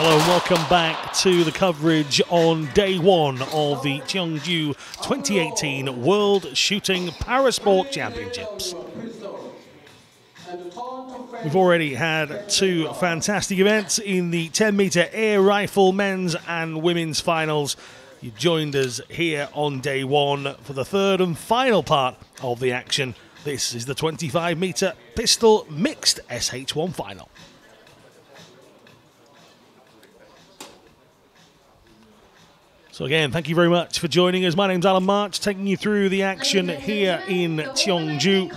Hello and welcome back to the coverage on day one of the Cheongju 2018 World Shooting Parasport Championships. We've already had two fantastic events in the 10-meter air rifle men's and women's finals. You joined us here on day one for the third and final part of the action. This is the 25-meter pistol mixed SH1 final. So again, thank you very much for joining us. My name's Alan March, taking you through the action here in Cheongju.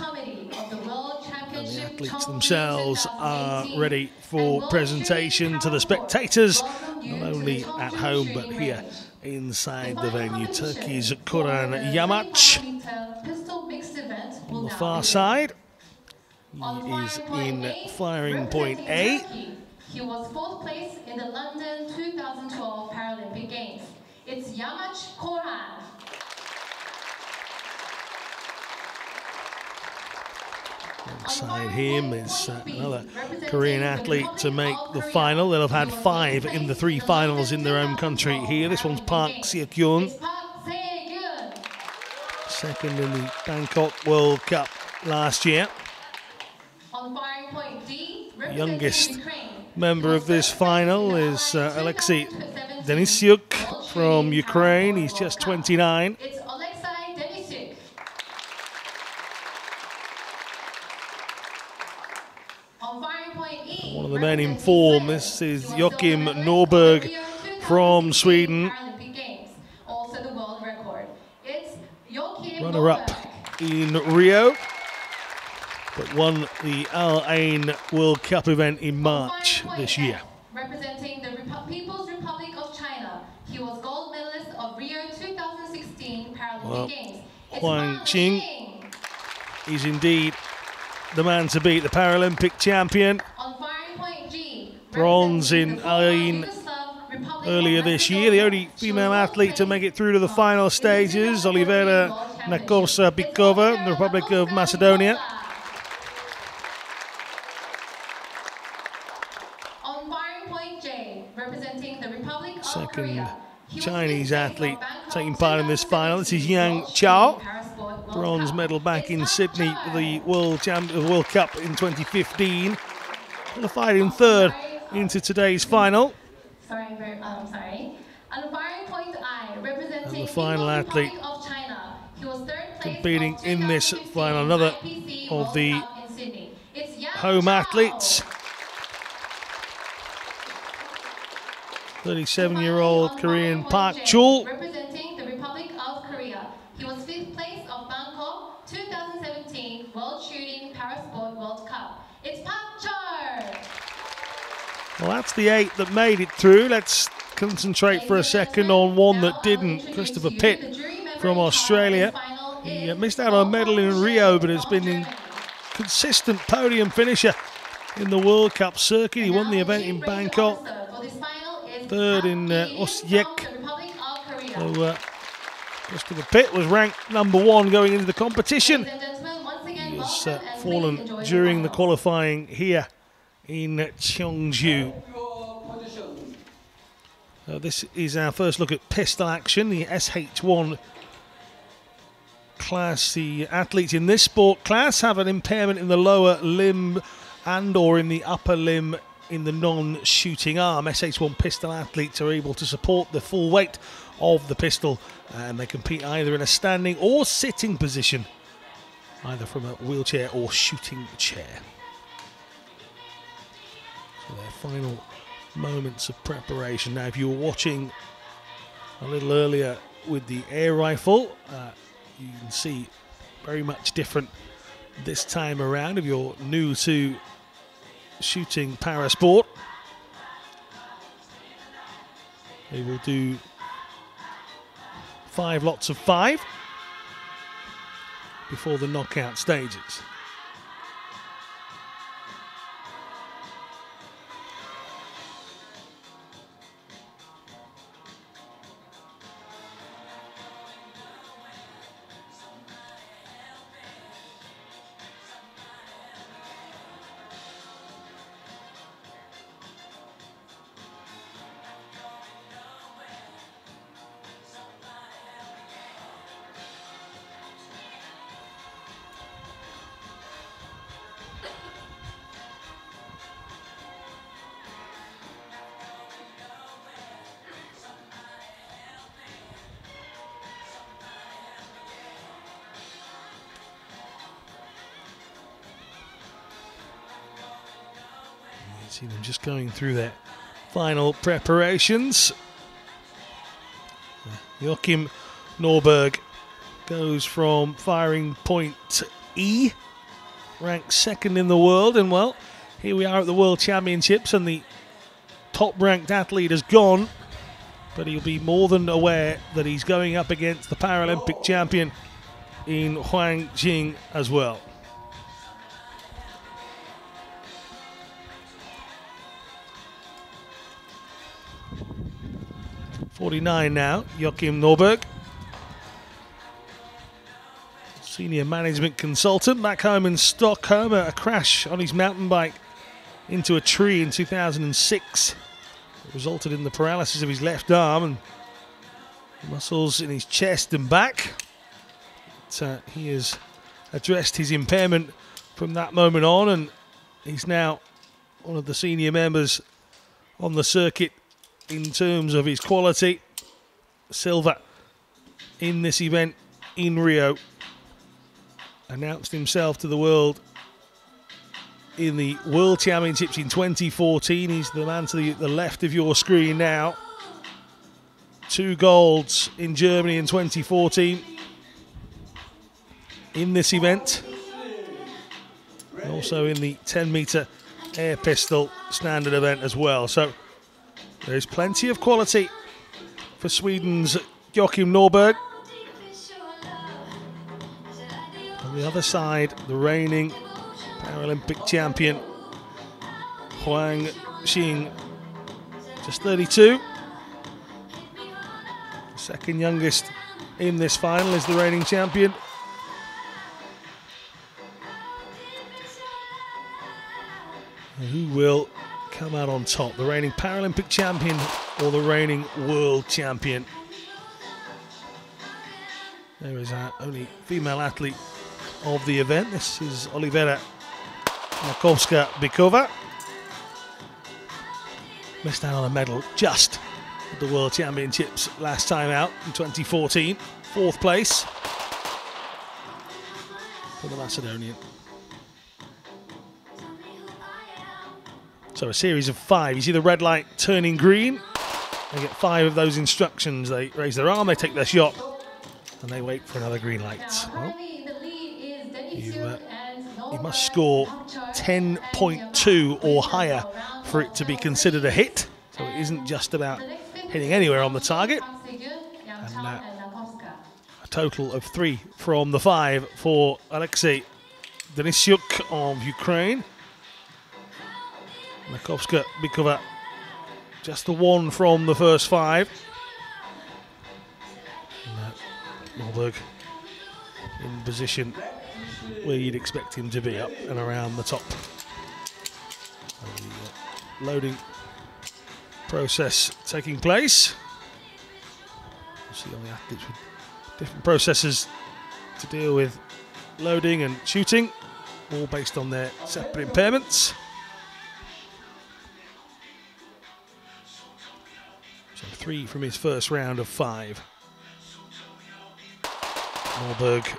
And the athletes themselves are ready for presentation to the spectators, not only at home but here inside the venue. Turkey's Kuran Yamaç on the far side. He is in firing point A. He was fourth place in the London 2012 Paralympic Games. It's Yamaç Koran. Alongside him is another Korean athlete to make the final. They'll have had 5 in the 3 finals in their own country here. This one's Park Se-gyun, second in the Bangkok World Cup last year. On firing point D, the youngest member of this final is Alexei Denisyuk from Ukraine. He's just 29. It's Alexei Denisyuk. On firing point E, one of the men in form. This is Joachim Norberg from Sweden. Also the world record. It's Joachim runner-up in Rio, but won the Al Ain World Cup event in March this year. Representing the People's Republic of China, he was gold medalist of Rio 2016 Paralympic Games. Huang Xing is indeed the man to beat, the Paralympic champion. On firing point G, bronze in Al Ain earlier this year. The only female athlete to make it through to the final stages, Olivera Nakosa-Bikova in the Republic of Macedonia. Second Chinese athlete taking part in this final. This is Yang Chao, bronze medal back in Sydney for the World Cup in 2015. Qualified in third into today's final. And the final athlete competing in this final, another of the home athletes. 37-year-old Korean Park Chul. Representing the Republic of Korea. He was 5th place of Bangkok 2017 World Shooting Parasport World Cup. It's Park Chul. Well, that's the 8 that made it through. Let's concentrate for a second on one that didn't. Christopher Pitt from Australia. He missed out on a medal in Rio, but has been a consistent podium finisher in the World Cup circuit. He won the event in Bangkok. Third in Osijek. So Christopher Pitt was ranked #1 going into the competition. He has fallen during the qualifying here in Cheongju. This is our first look at pistol action, the SH1 class. The athletes in this sport class have an impairment in the lower limb and or in the upper limb in the non-shooting arm. SH1 pistol athletes are able to support the full weight of the pistol, and they compete either in a standing or sitting position, either from a wheelchair or shooting chair. So their final moments of preparation. Now, if you were watching a little earlier with the air rifle, you can see very much different this time around. If you're new to shooting parasport, they will do 5 lots of 5 before the knockout stages. See them just going through their final preparations. Joachim Norberg goes from firing point E, ranked second in the world, and well, here we are at the World Championships and the top-ranked athlete has gone, but he'll be more than aware that he's going up against the Paralympic champion in Huang Jing as well. .49 now, Joachim Norberg. Senior management consultant back home in Stockholm. A crash on his mountain bike into a tree in 2006. It resulted in the paralysis of his left arm and muscles in his chest and back. But, he has addressed his impairment from that moment on, and he's now one of the senior members on the circuit in terms of his quality. Silver in this event in Rio. Announced himself to the world in the World Championships in 2014. He's the man to the left of your screen now. 2 golds in Germany in 2014 in this event. And also in the 10-metre air pistol standard event as well. So there's plenty of quality for Sweden's Joachim Norberg. On the other side, the reigning Paralympic champion, Huang Jing, just 32. Second youngest in this final is the reigning champion. Who will come out on top? The reigning Paralympic champion or the reigning world champion? There is our only female athlete of the event. This is Olivera Markowska-Bykova. Missed out on a medal just at the World Championships last time out in 2014. 4th place for the Macedonian. So a series of 5. You see the red light turning green. They get 5 of those instructions. They raise their arm, they take their shot, and they wait for another green light. Well, you must score 10.2 or higher for it to be considered a hit. So it isn't just about hitting anywhere on the target. And a total of 3 from the 5 for Alexei Denisyuk of Ukraine. Markowska-Bykova just the 1 from the first 5. Norberg in position where you'd expect him to be, up and around the top. The loading process taking place. You see all the athletes with different processes to deal with loading and shooting, all based on their separate impairments. So 3 from his first round of 5. Norberg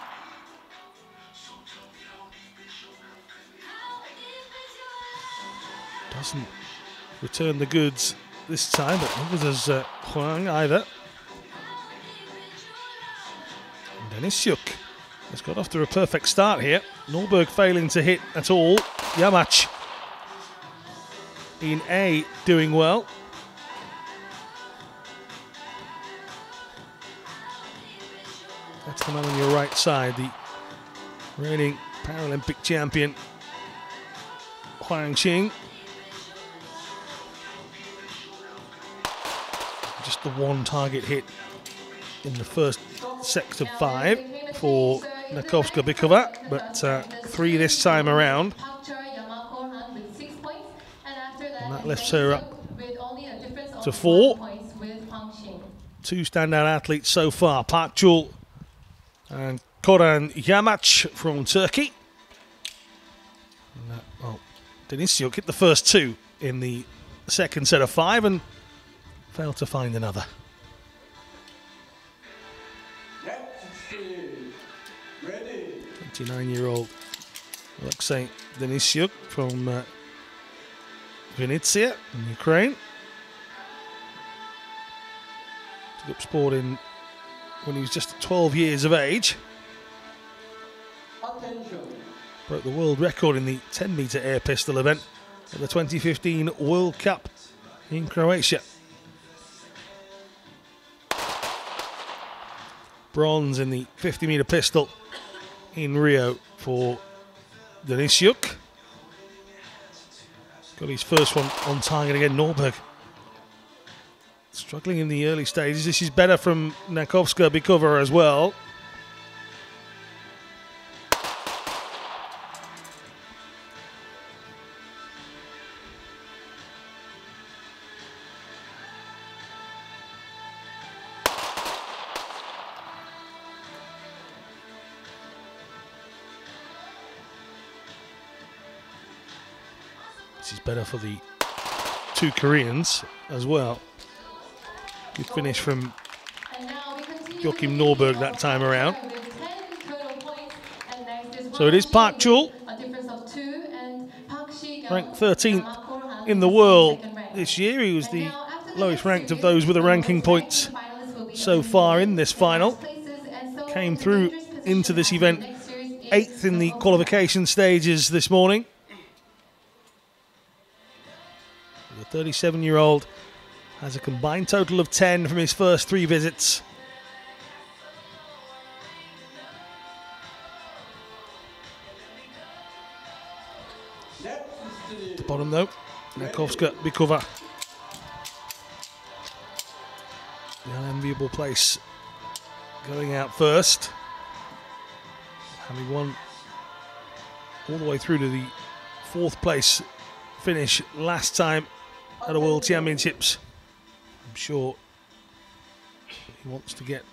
doesn't return the goods this time, but neither does Huang either. And Denisyuk has got off to a perfect start here. Norberg failing to hit at all. Yamach in A doing well. That's the man on your right side, the reigning Paralympic champion, Huang Jing. Just the 1 target hit in the first set of 5 for Markowska-Bykova, but 3 this time around. And that lifts her up to 4. 2 standout athletes so far, Park Jul and Koran Yamach from Turkey. Well, Denisyuk hit the first 2 in the second set of 5 and failed to find another. 29-year-old Alexei Denisyuk from Vinnytsia in Ukraine. Took up sport when he was just 12 years of age. Broke the world record in the 10-metre air pistol event at the 2015 World Cup in Croatia. Bronze in the 50-metre pistol in Rio for Denisiuk. Got his first one on target again, Norberg. Struggling in the early stages. This is better from Nakowska-Bykova as well. This is better for the two Koreans as well. Good finish from Joachim Norberg that time around. So it is Park Chul, ranked 13th in the world this year. He was the lowest ranked of those with the ranking points so far in this final. Came through into this event 8th in the qualification stages this morning. The 37-year-old has a combined total of 10 from his first 3 visits. At the bottom though, Nakowska-Bykova. The unenviable place going out first. Having won all the way through to the 4th place finish last time at the World Championships. I'm sure he wants to get,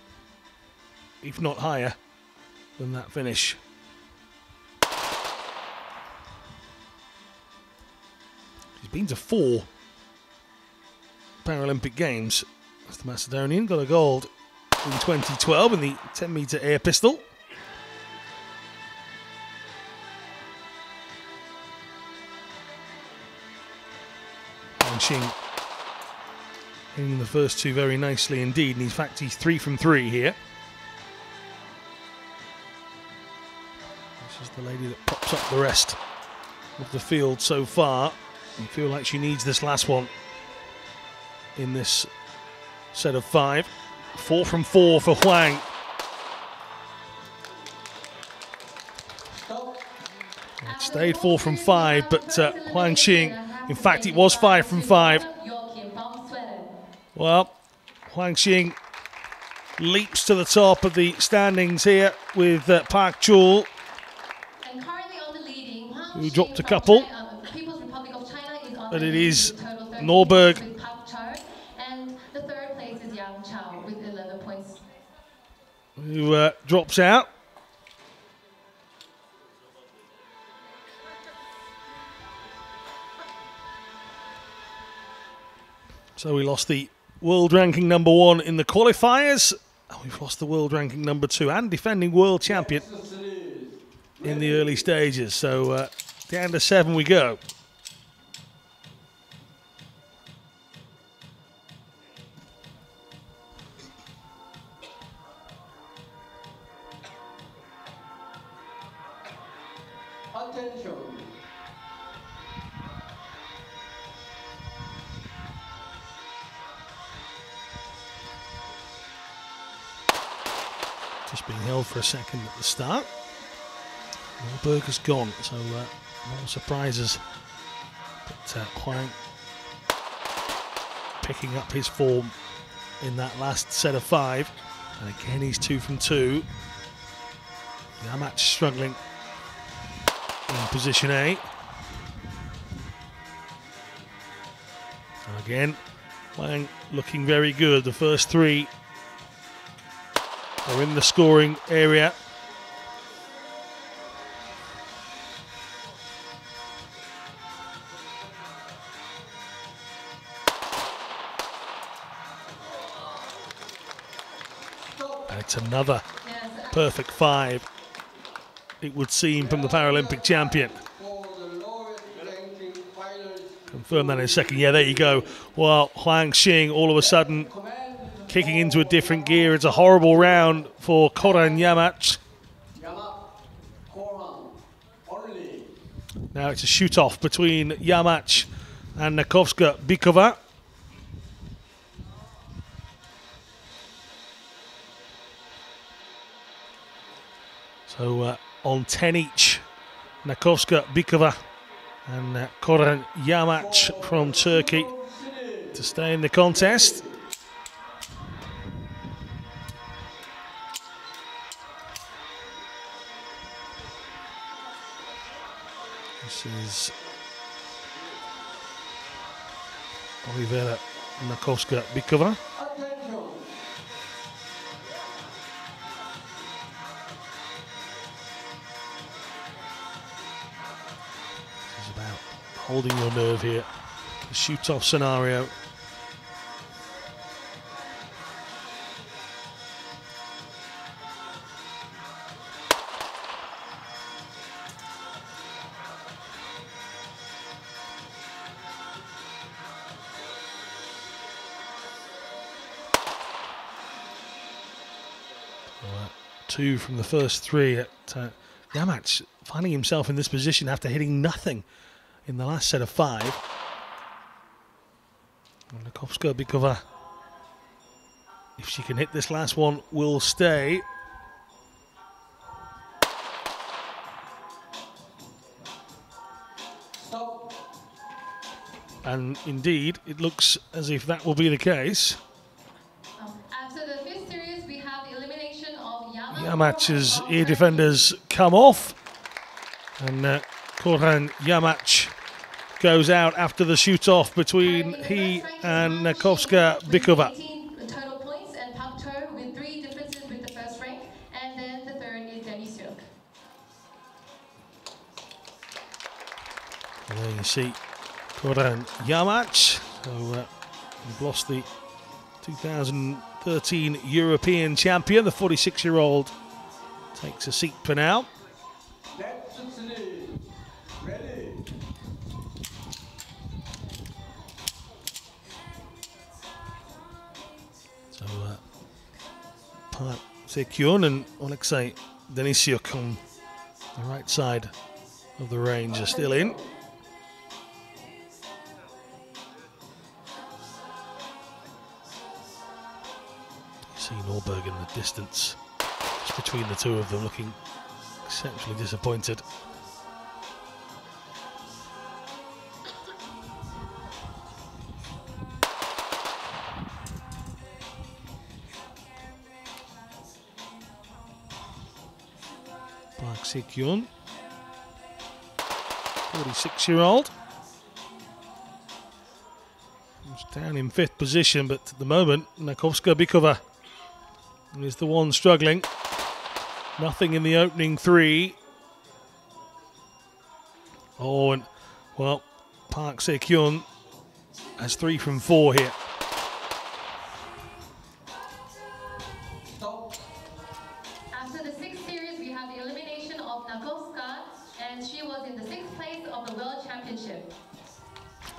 if not higher, than that finish. He's been to 4 Paralympic Games as the Macedonian. Got a gold in 2012 in the 10-metre air pistol. Xing in the first 2 very nicely indeed, and in fact he's 3 from 3 here. This is the lady that props up the rest of the field so far. I feel like she needs this last one in this set of 5. 4 from 4 for Huang. It stayed 4 from 5, but Huang Xing, in fact, it was 5 from 5. Well, Huang Xing leaps to the top of the standings here with Park Chul, who dropped a couple. But it is Norberg who drops out. So we lost the world ranking number 1 in the qualifiers. And we've lost the world ranking number 2 and defending world champion in the early stages. So down to 7 we go. Attention. Just being held for a second at the start. Norberg has gone, so no surprises. But Huang picking up his form in that last set of 5. And again, he's 2 from 2. Yamat struggling in position A. And again, Huang looking very good. The first 3 are in the scoring area. And it's another perfect 5, it would seem, from the Paralympic champion. confirm that in a second. Yeah, there you go. Well, Huang Xing all of a sudden kicking into a different gear. It's a horrible round for Koran Yamach. Now it's a shoot-off between Yamach and Nakovska Bykova. So on 10 each, Nakovska Bykova and Koran Yamach from Turkey to stay in the contest. This is Olivera Nakovska Bykova. This is about holding your nerve here. The shoot-off scenario. Two from the first three. Yamach finding himself in this position after hitting nothing in the last set of 5. Nakovska Bykova, if she can hit this last one, will stay. Stop. And indeed, it looks as if that will be the case. After the 5th series, we have the elimination of Yamach's ear defenders come off, and Koran Yamach goes out after the shoot-off between he and Nakovska Bykova. 18 total points, and Pak Tur with 3 differences with the first rank, and then the third is Dennis Suk. And there you see Koran Yamach. So we've lost the 2013 European champion. The 46-year-old takes a seat for now. Left to three. Ready. So Park Se-kyun and Alexei Denisyuk on the right side of the range are still in. See Norberg in the distance, just between the two of them, looking exceptionally disappointed. Park Se-kyun, 46-year-old. He's down in 5th position, but at the moment, Nakovska Bykova is the one struggling. Nothing in the opening 3. Oh, and well, Park Se-kyun has 3 from 4 here. Stop. After the 6th series, we have the elimination of Nakovska, and she was in the 6th place of the World Championship.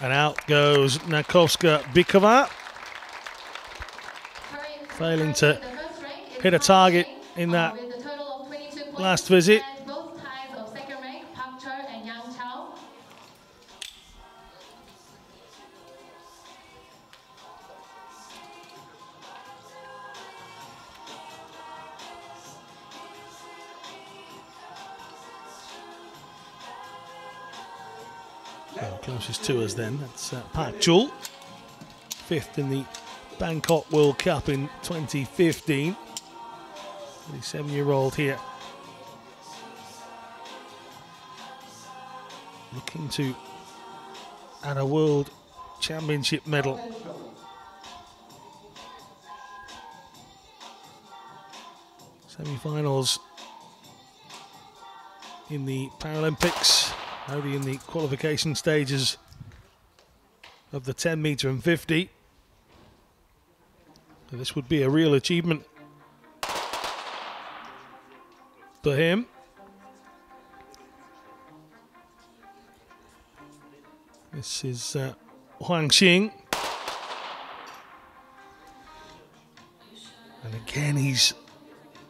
And out goes Nakovska Bykova, failing to hit a target in that last visit. Both ties of 2nd rank, Pak Tur and Yang Chao. Well, closest to us then, that's Park Chul, 5th in the Bangkok World Cup in 2015. 37-year-old here, looking to add a World Championship medal. Semi-finals in the Paralympics, only in the qualification stages of the 10 metre and 50. So this would be a real achievement for him. This is Huang Xing. And again, he's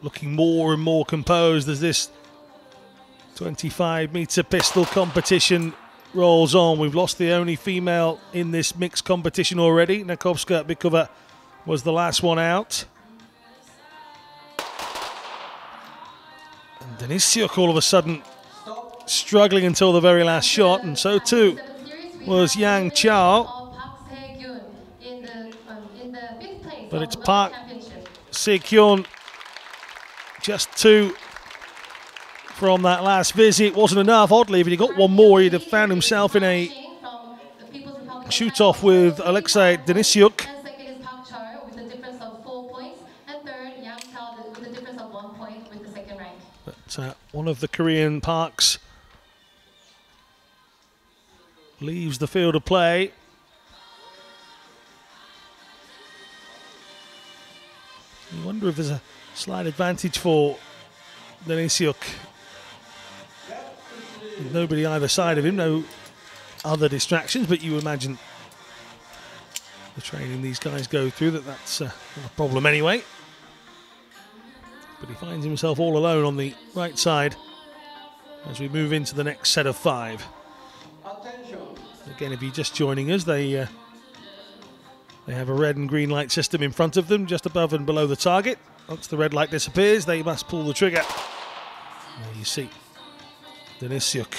looking more and more composed as this 25-meter pistol competition rolls on. We've lost the only female in this mixed competition already. Nakovska Bykova was the last one out. And Denisyuk all of a sudden struggling until the very last shot, and so too was Yang Chao. But it's Park Se-kyun, just 2 from that last visit. Wasn't enough, oddly. If he'd got one more, he'd have found himself in a shoot-off with Alexei Denisyuk. But one of the Korean Parks leaves the field of play. You wonder if there's a slight advantage for Denisyuk. Nobody either side of him, no other distractions, but you imagine the training these guys go through, that's not a problem anyway. But he finds himself all alone on the right side as we move into the next set of 5. Again, if you're just joining us, they have a red and green light system in front of them, just above and below the target. Once the red light disappears, they must pull the trigger. There you see Denisyuk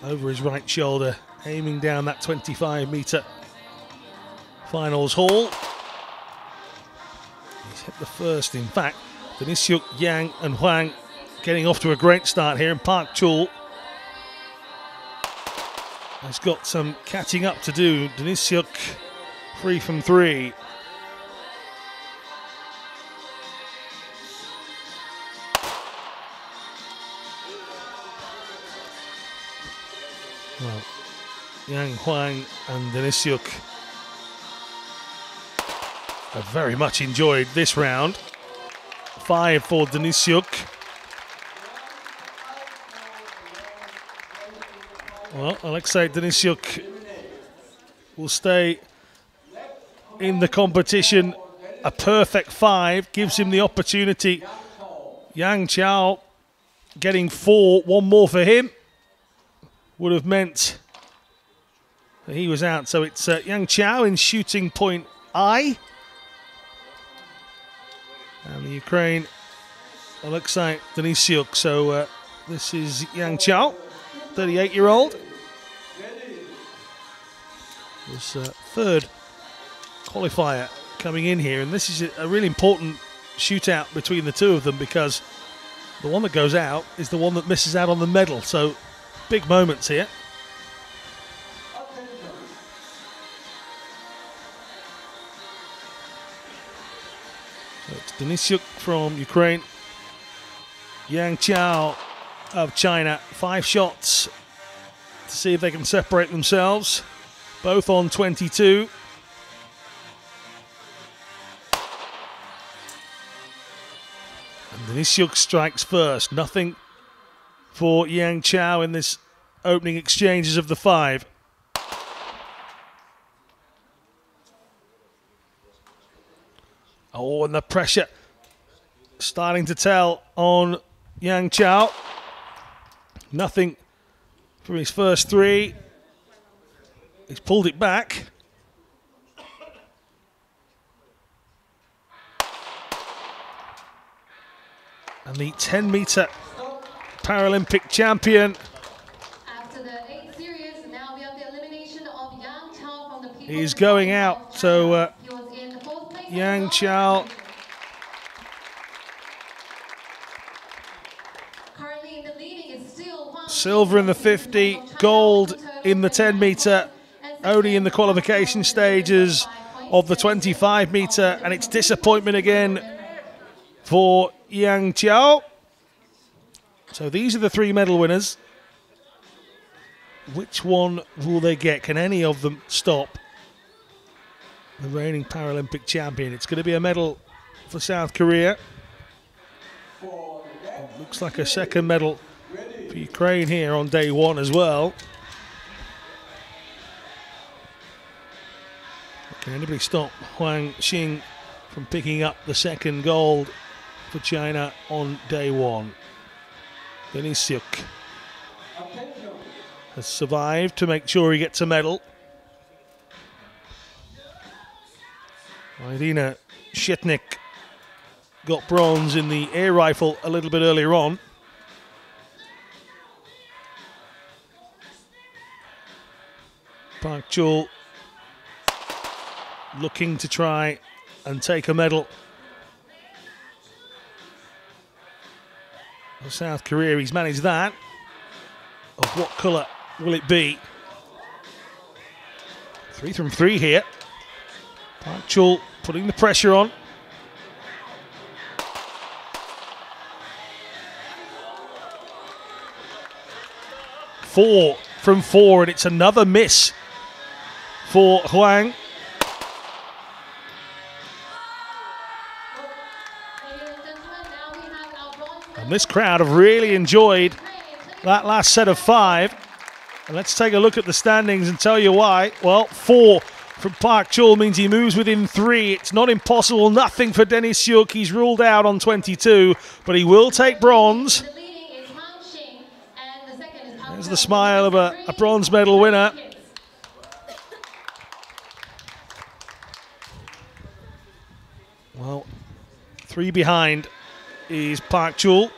over his right shoulder, aiming down that 25-meter finals hall. He's hit the first, in fact. Denisyuk, Yang and Huang getting off to a great start here, and Park Chul has got some catching up to do. Denisyuk 3 from 3. Well, Yang, Huang and Denisyuk have very much enjoyed this round. 5 for Denisyuk. Well, Alexei Denisyuk will stay in the competition. A perfect 5 gives him the opportunity. Yang Chao getting 4, one more for him would have meant that he was out. So it's Yang Chao in shooting point I. And the Ukraine, Alexei Denisyuk. So this is Yang Chao, 38-year-old. His 3rd qualifier coming in here. And this is a really important shootout between the two of them, because the one that goes out is the one that misses out on the medal. So big moments here. So it's Denisyuk from Ukraine, Yang Chao of China. 5 shots to see if they can separate themselves. Both on 22. And Denisyuk strikes first. Nothing for Yang Chao in this opening exchanges of the 5. Oh, and the pressure starting to tell on Yang Chao. Nothing from his first 3. He's pulled it back. And the 10-meter Paralympic champion. After the 8th series, now we have the elimination of Yang Chao from the People's He's going Republic out. of So China. He was in 4th place. Yang Chao Currently in the leading is still Huang silver in the 50, gold in the 10-meter, only in the qualification stages of the 25-meter, and it's disappointment again for Yang Chao. So these are the 3 medal winners. Which one will they get? Can any of them stop the reigning Paralympic champion? It's going to be a medal for South Korea. It looks like a second medal for Ukraine here on day 1 as well. Can anybody stop Huang Xing from picking up the second gold for China on day one? Denis Siuk has survived to make sure he gets a medal. Irina Shetnik got bronze in the air rifle a little bit earlier on. Park Chul looking to try and take a medal. For South Korea, he's managed that. Of what colour will it be? 3 from 3 here. Park Chul putting the pressure on. Four from 4, and it's another miss for Huang. And this crowd have really enjoyed that last set of 5. And let's take a look at the standings and tell you why. Well, 4 from Park Chul means he moves within 3. It's not impossible, nothing for Denis Siuk. He's ruled out on 22, but he will take bronze. There's the smile of a bronze medal winner. Well, 3 behind is Park Chul.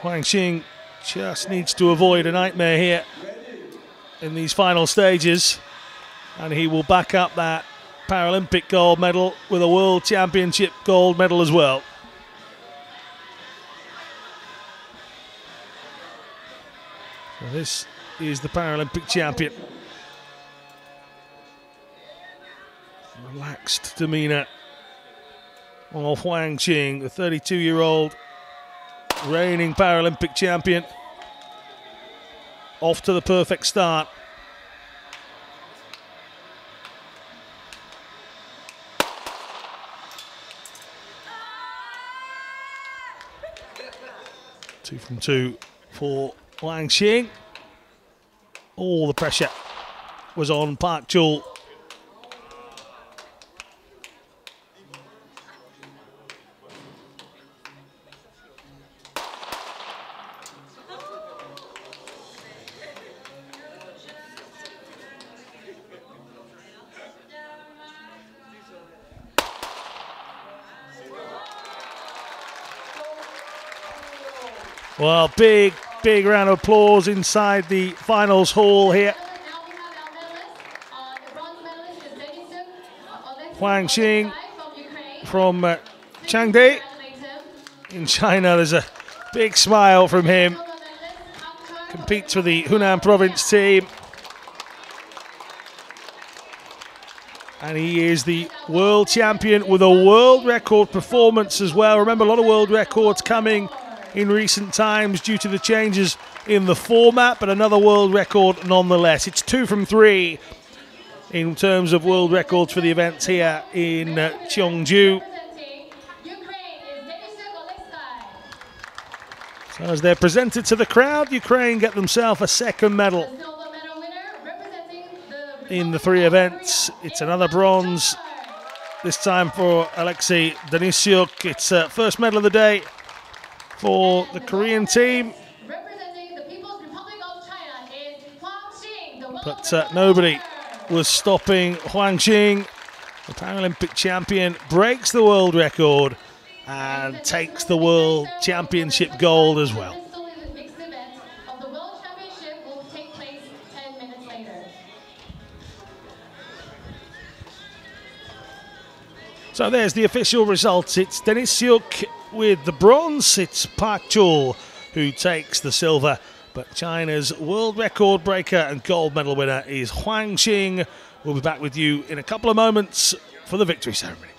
Huang Xing just needs to avoid a nightmare here in these final stages, and he will back up that Paralympic gold medal with a World Championship gold medal as well. So this is the Paralympic champion. Relaxed demeanour of Huang Xing, the 32-year-old reigning Paralympic champion. Off to the perfect start. Two from 2 for Huang Xing. All the pressure was on Park Chul. Well, big round of applause inside the finals hall here. Huang Xing from Cheongju in China. There's a big smile from him. Competes for the Hunan province team. And he is the world champion with a world record performance as well. Remember, a lot of world records coming in recent times due to the changes in the format, but another world record nonetheless. It's 2 from 3 in terms of world records for the events here in Cheongju. So as they're presented to the crowd, Ukraine get themselves a second medal in the 3 events. It's another bronze, this time for Alexei Denisyuk. It's first medal of the day for the Korean team. But nobody was stopping Huang Xing. The Paralympic champion breaks the world record and takes the World Championship gold as well. So there's the official results. It's Denis Siuk with the bronze. It's Park Chul who takes the silver. But China's world record breaker and gold medal winner is Huang Xing. We'll be back with you in a couple of moments for the victory ceremony.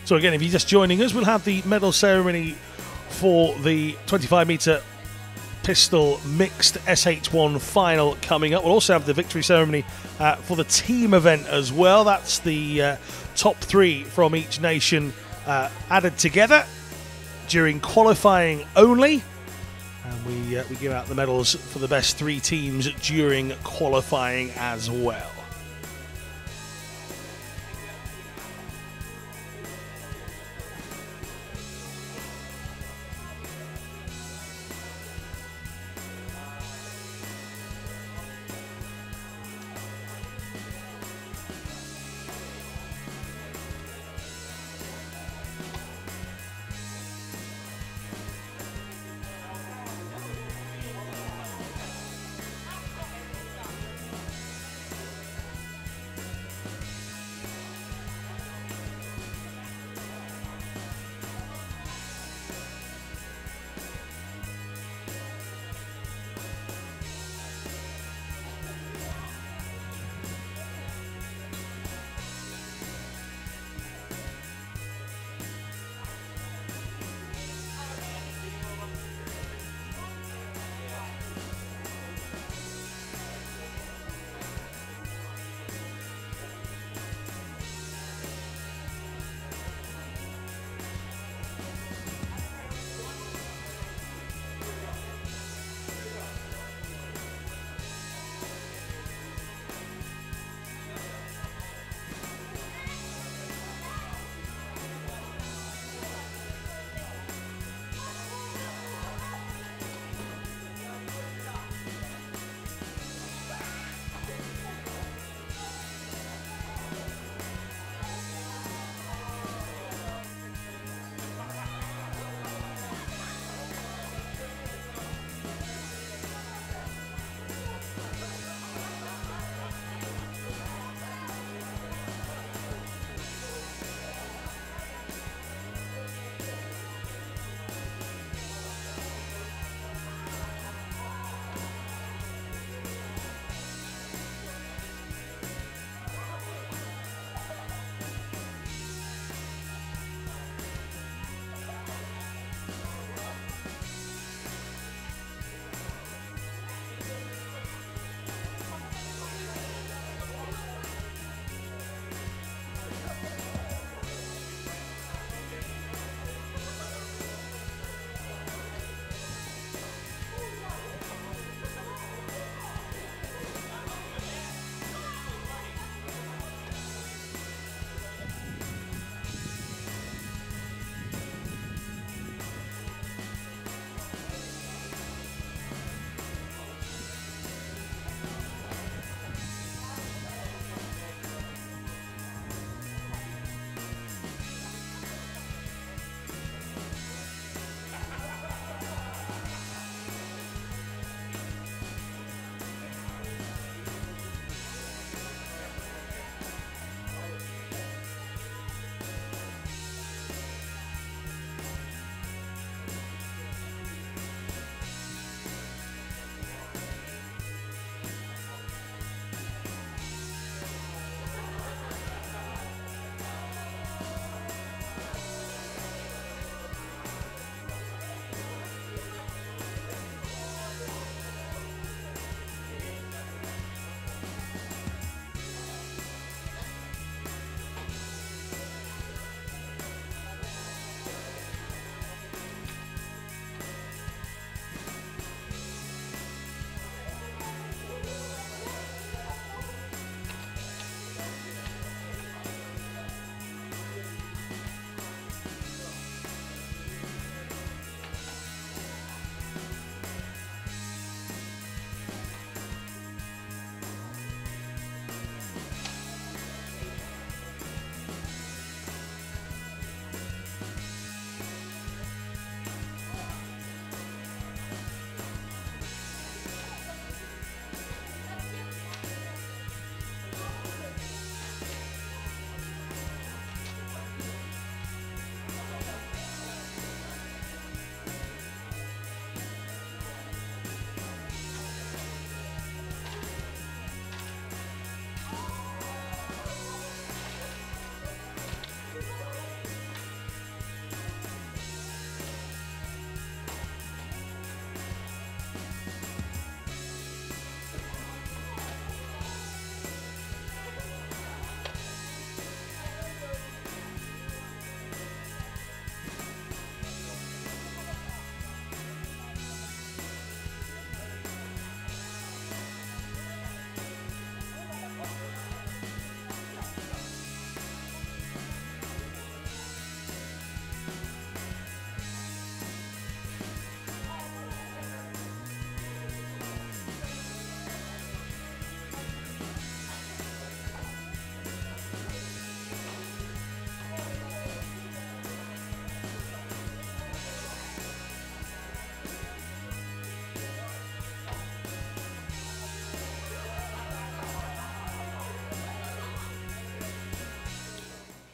So again, if you're just joining us, we'll have the medal ceremony for the 25-metre pistol mixed SH1 final coming up. We'll also have the victory ceremony for the team event as well. That's the top 3 from each nation added together during qualifying only. And we give out the medals for the best 3 teams during qualifying as well.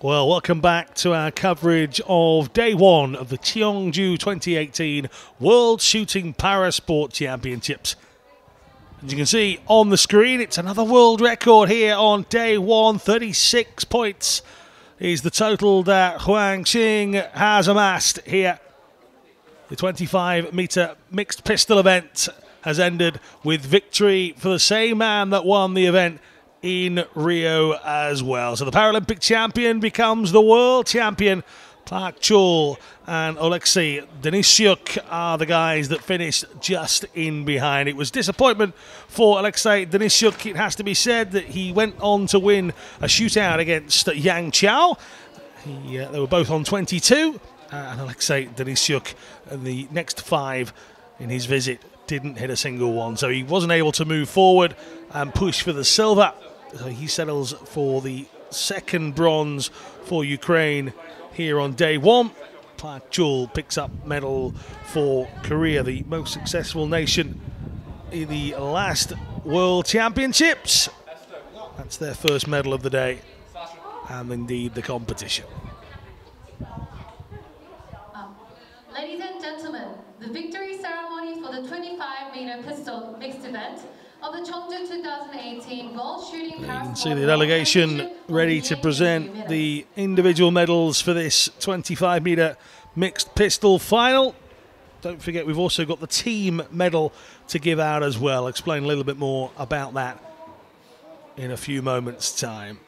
Well, welcome back to our coverage of day one of the Cheongju 2018 World Shooting Parasport Championships. As you can see on the screen, it's another world record here on day one. 36 points is the total that Huang Xing has amassed here. The 25-meter mixed pistol event has ended with victory for the same man that won the event in Rio as well. So the Paralympic champion becomes the world champion. Park Chul and Alexei Denisyuk are the guys that finished just in behind. It was disappointment for Alexei Denisyuk. It has to be said that he went on to win a shootout against Yang Chao. They were both on 22, and Alexei Denisyuk, the next 5 in his visit, didn't hit a single one. So he wasn't able to move forward and push for the silver. So he settles for the second bronze for Ukraine here on day one. Park Chul picks up medal for Korea, the most successful nation in the last World Championships. That's their first medal of the day, and indeed the competition. Ladies and gentlemen, the victory ceremony for the 25-meter pistol mixed event of the Cheongju 2018 World Shooting Parasport. You can see the delegation ready to present the individual medals for this 25-meter mixed pistol final. Don't forget, we've also got the team medal to give out as well. I'll explain a little bit more about that in a few moments' time.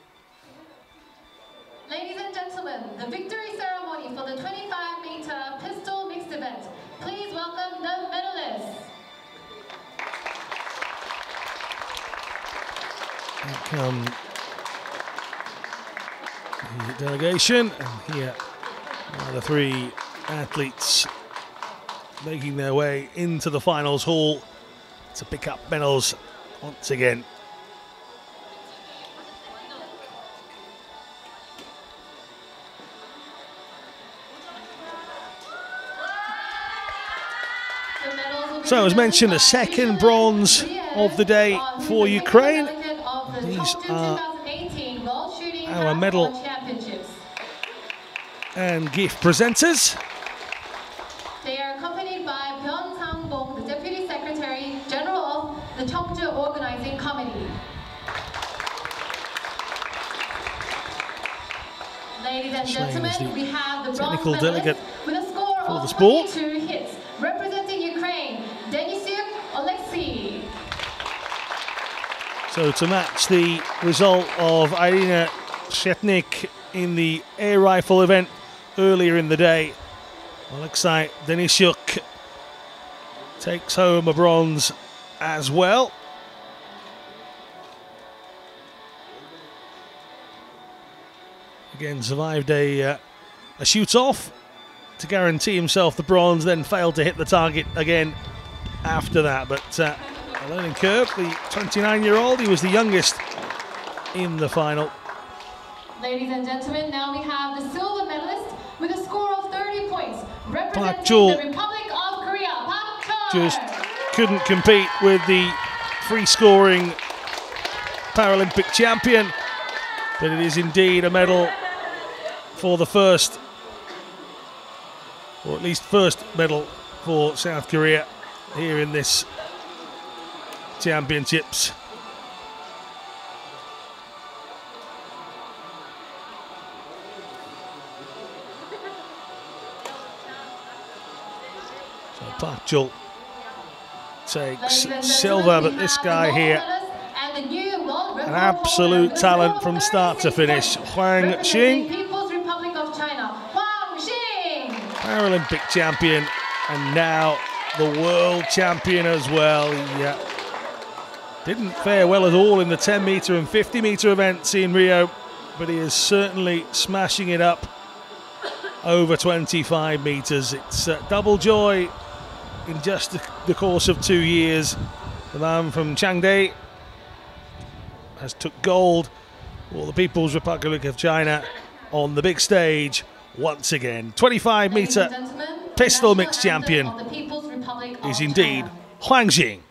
Ladies and gentlemen, the victory ceremony for the 25-meter pistol mixed event. Please welcome the medalists. Here come the delegation, and here are the 3 athletes making their way into the finals hall to pick up medals once again. So as mentioned, a second bronze of the day for Ukraine. These are our medal and gift presenters. They are accompanied by Byun Sang-bong, the Deputy Secretary General of the Cheongju Organizing Committee. Ladies and gentlemen, we have the bronze technical delegate medalist with a score for the of sport. 22 hits, representing Ukraine, Denisyuk Alexei. So to match the result of Irina Shetnik in the air rifle event earlier in the day, Alexei Denisyuk takes home a bronze as well. Again, survived a shoot-off to guarantee himself the bronze, then failed to hit the target again after that. But a learning curve, the 29-year-old, he was the youngest in the final. Ladies and gentlemen, now we have the silver medalist with a score of 30 points, representing Chul the Republic of Korea. Park Chul just couldn't compete with the free-scoring Paralympic champion, but it is indeed a medal for the first, or at least first medal for South Korea here in this championships. So Park Chul takes silver, but this guy here, an absolute talent from start to finish. Huang Xing, Paralympic champion, and now the world champion as well. He didn't fare well at all in the 10-meter and 50-meter events in Rio, but he is certainly smashing it up over 25 meters. It's double joy in just the course of 2 years. The man from Cheongju has took gold for the People's Republic of China on the big stage once again. 25-meter pistol mixed champion is indeed Huang Xing.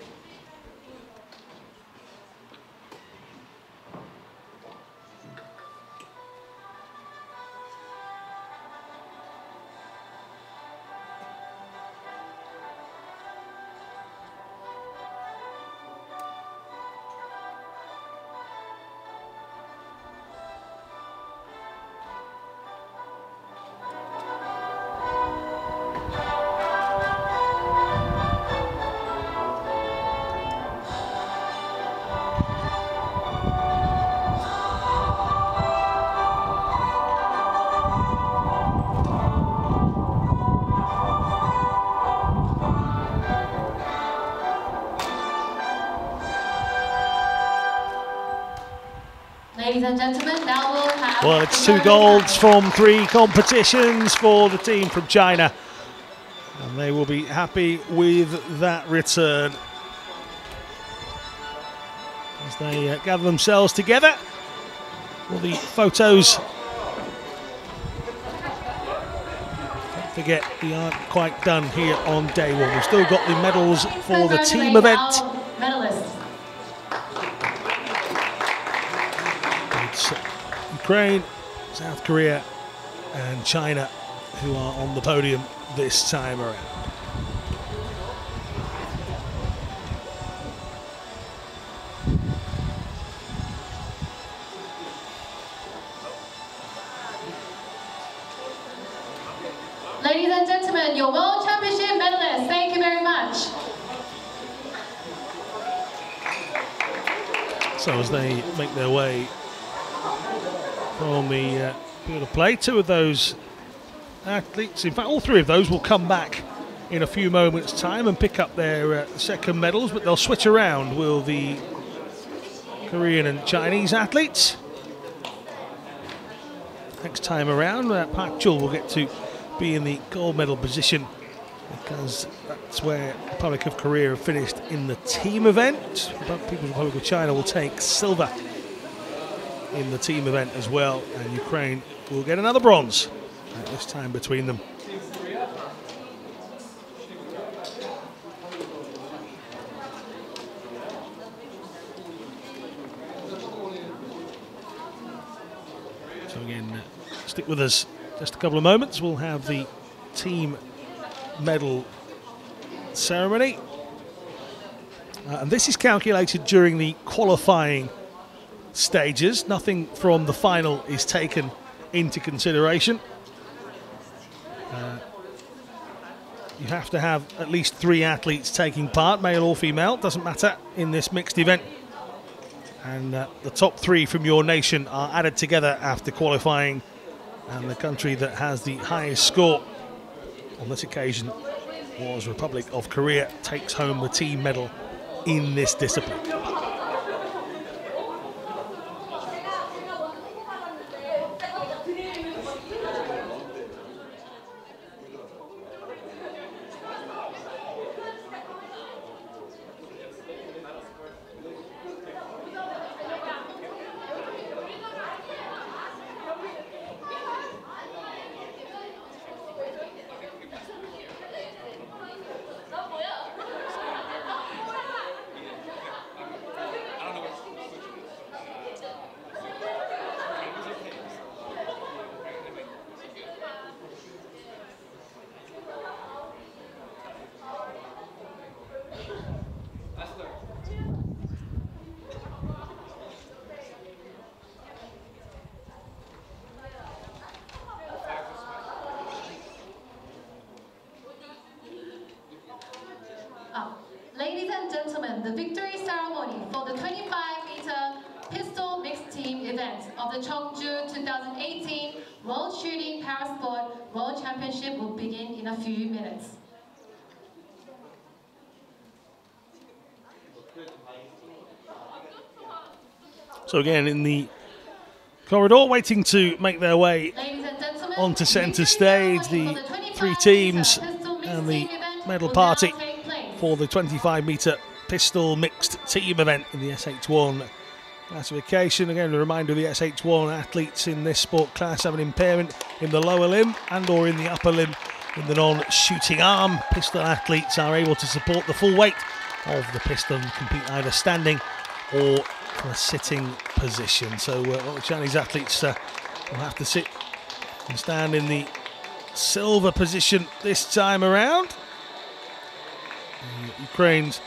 Ladies and gentlemen, now we'll have... Well, it's 2 golds from 3 competitions for the team from China. And they will be happy with that return. As they gather themselves together. Well, the photos... Don't forget, we aren't quite done here on day 1. We've still got the medals for the team event. Medalists. It's Ukraine, South Korea and China who are on the podium this time around. Ladies and gentlemen, your World Championship medalists, thank you very much. So as they make their way from the field of play, 2 of those athletes, in fact all 3 of those will come back in a few moments time and pick up their second medals, but they'll switch around, will the Korean and Chinese athletes. Next time around, Park Chul will get to be in the gold medal position because that's where the Republic of Korea have finished in the team event. But people from the Republic of China will take silver in the team event as well, and Ukraine will get another bronze at this time between them. So again, stick with us just a couple of moments. We'll have the team medal ceremony. And this is calculated during the qualifying stages. Nothing from the final is taken into consideration. You have to have at least 3 athletes taking part, male or female, doesn't matter, in this mixed event. And the top 3 from your nation are added together after qualifying, and the country that has the highest score on this occasion was Republic of Korea, takes home the team medal in this discipline. Ladies and gentlemen, the victory ceremony for the 25-meter pistol mixed team event of the Cheongju 2018 World Shooting Parasport World Championship will begin in a few minutes. So again, in the corridor, waiting to make their way onto centre stage, the 3 teams and the medal party for the 25-metre pistol mixed team event in the SH1 classification. Again, a reminder, the SH1 athletes in this sport class have an impairment in the lower limb and or in the upper limb in the non-shooting arm. Pistol athletes are able to support the full weight of the pistol and compete either standing or from a sitting position. So the Chinese athletes will have to sit and stand in the silver position this time around. Ukraine's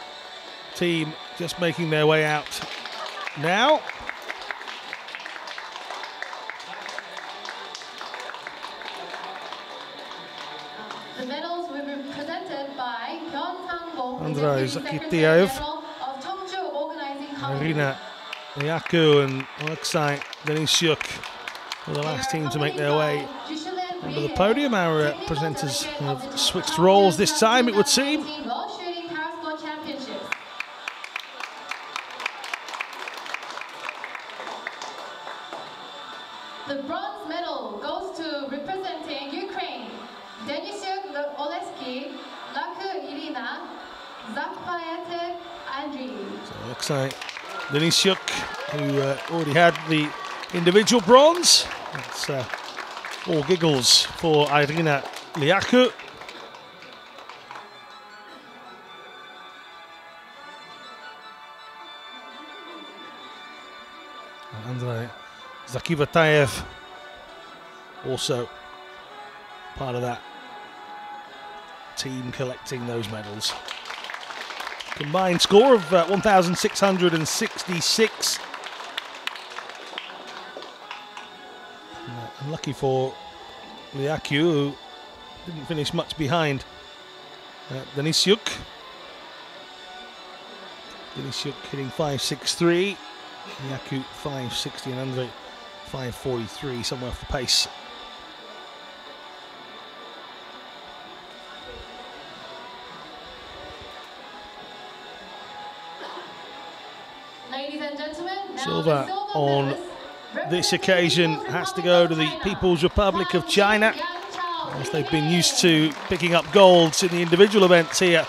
team just making their way out now. The medals will be presented by Andrei Zakitiev, Marina Yaku and Alexei Denisyuk were the last team to make their way onto the podium. Our presenters have switched roles this time, it would seem. The bronze medal goes to representing Ukraine, Denisyuk Oleski, Laku Irina, Zakpayev Andriy. So it looks like Denisyuk, who already had the individual bronze. It's all giggles for Irina Liaku. Andrei Zakivatayev also part of that team collecting those medals. Combined score of 1,666. Unlucky for Liaku, who didn't finish much behind Denisyuk. Denisyuk hitting 5.63. Liaku 5.60 and Andrei 5.43, somewhere off the pace. Ladies and gentlemen, now Silver the silver on medalist this representing occasion People's has to Republic go to of the China. People's Republic of China, Yang Chao, as they've been used to picking up golds in the individual events here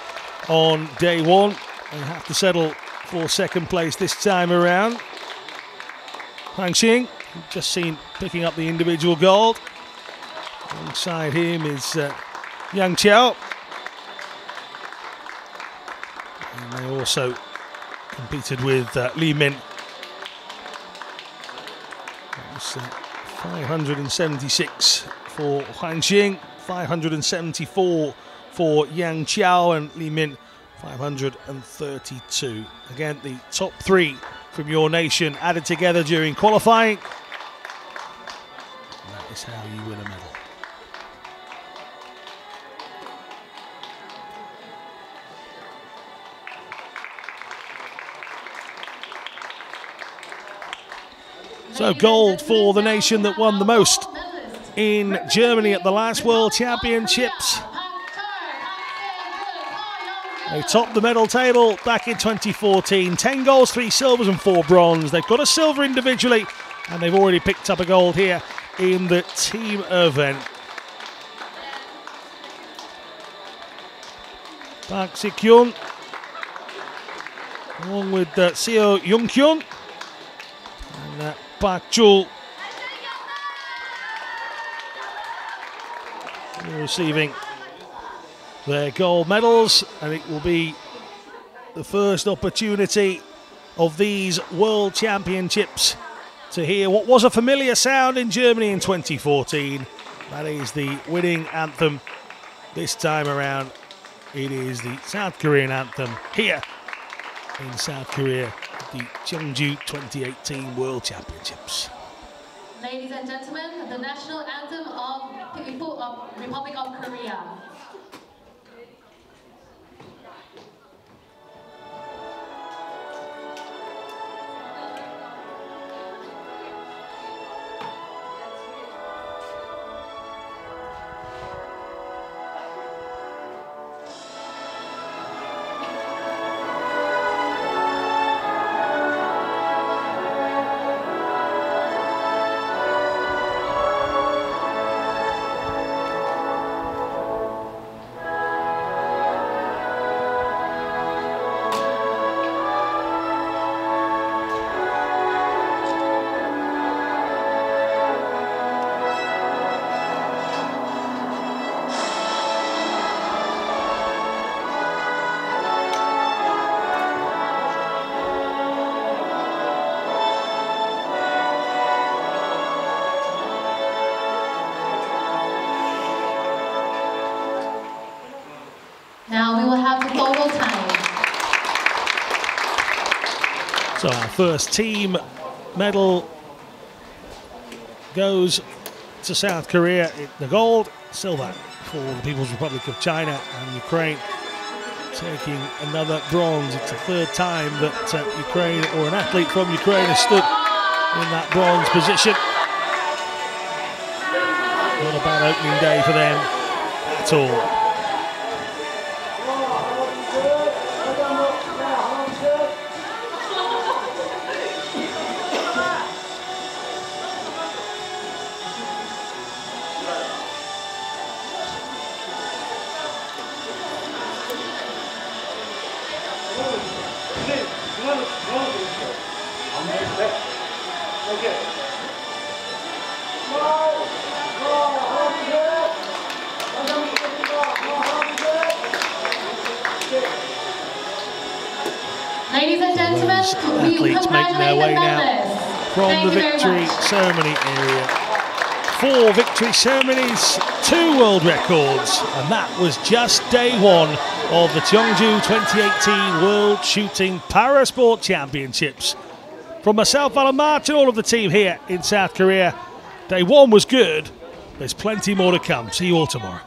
on day one. They have to settle for second place this time around. Huang Xing, just seen picking up the individual gold. Alongside him is Yang Chao. And they also competed with Li Min. That was 576 for Huang Xing, 574 for Yang Chao, and Li Min 532. Again, the top three from your nation added together during qualifying. And that is how you win a medal. So gold for the nation that won the most in Germany at the last World Championships. They topped the medal table back in 2014. 10 golds, 3 silvers and 4 bronze. They've got a silver individually, and they've already picked up a gold here in the team event. Park Si-kyun, along with Seo Young-kyun and Park Chul, receiving their gold medals, and it will be the first opportunity of these World Championships to hear what was a familiar sound in Germany in 2014. That is the winning anthem. This time around, it is the South Korean anthem here in South Korea at the Cheongju 2018 World Championships. Ladies and gentlemen, the national anthem of the people of Republic of Korea. Now we will have the total time. So our first team medal goes to South Korea. The gold, silver for the People's Republic of China, and Ukraine taking another bronze. It's the third time that Ukraine, or an athlete from Ukraine, has stood in that bronze position. Not a bad opening day for them at all. Ladies and gentlemen, athletes making their way now from the victory ceremony area. 4 victory ceremonies, 2 world records, and that was just day 1 of the Cheongju 2018 World Shooting Parasport Championships. From myself, Alan March, and all of the team here in South Korea, day 1 was good. There's plenty more to come. See you all tomorrow.